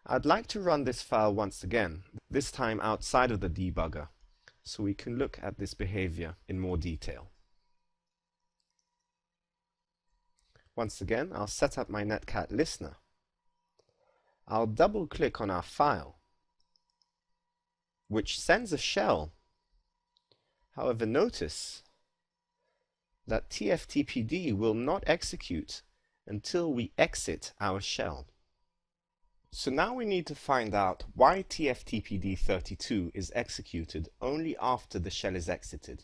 I'd like to run this file once again, this time outside of the debugger, so we can look at this behavior in more detail. Once again, I'll set up my netcat listener. I'll double-click on our file, which sends a shell. However, notice that TFTPD will not execute until we exit our shell. So now we need to find out why TFTPD32 is executed only after the shell is exited.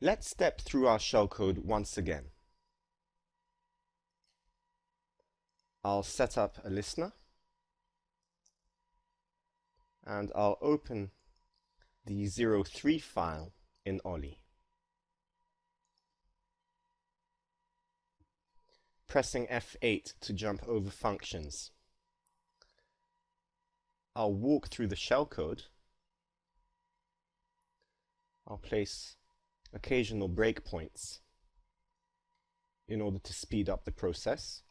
Let's step through our shellcode once again. I'll set up a listener and I'll open the 03 file in Oli. Pressing F8 to jump over functions. I'll walk through the shellcode. I'll place occasional breakpoints in order to speed up the process.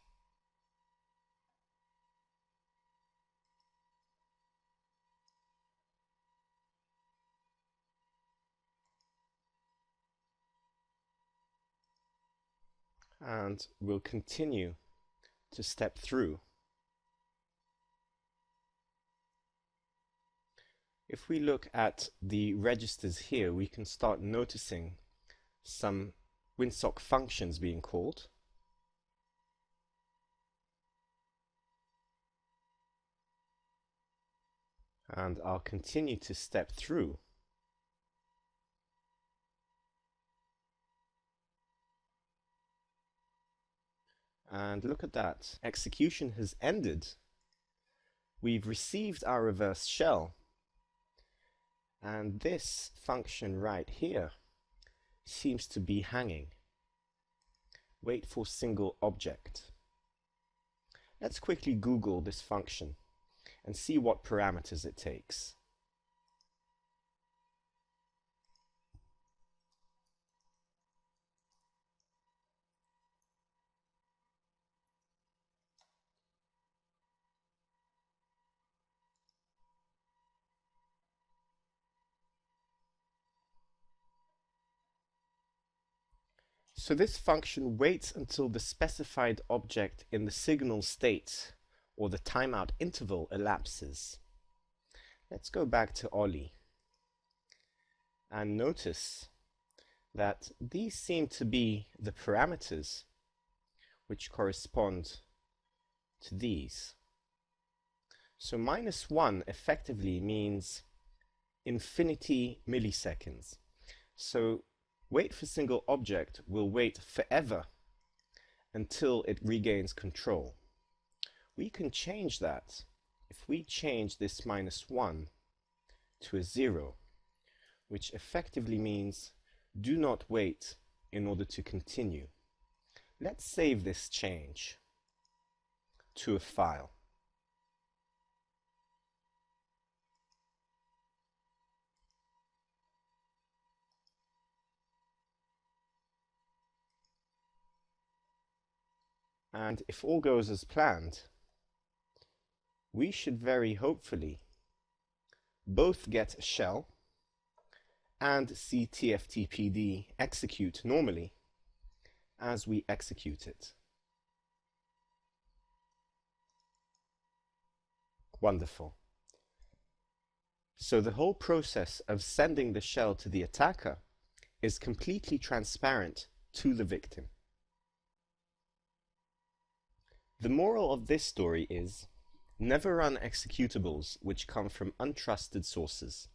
And we'll continue to step through. If we look at the registers here, we can start noticing some WinSock functions being called. And I'll continue to step through. And look at that, execution has ended. We've received our reverse shell. And this function right here seems to be hanging. Wait for single object. Let's quickly Google this function and see what parameters it takes. So this function waits until the specified object in the signal state or the timeout interval elapses. Let's go back to Oli and notice that these seem to be the parameters which correspond to these. So -1 effectively means infinity milliseconds. So wait for single object will wait forever until it regains control. We can change that if we change this -1 to a 0, which effectively means do not wait in order to continue. Let's save this change to a file. And if all goes as planned, we should very hopefully both get a shell and see TFTPD execute normally as we execute it. Wonderful. So the whole process of sending the shell to the attacker is completely transparent to the victim. The moral of this story is, never run executables which come from untrusted sources.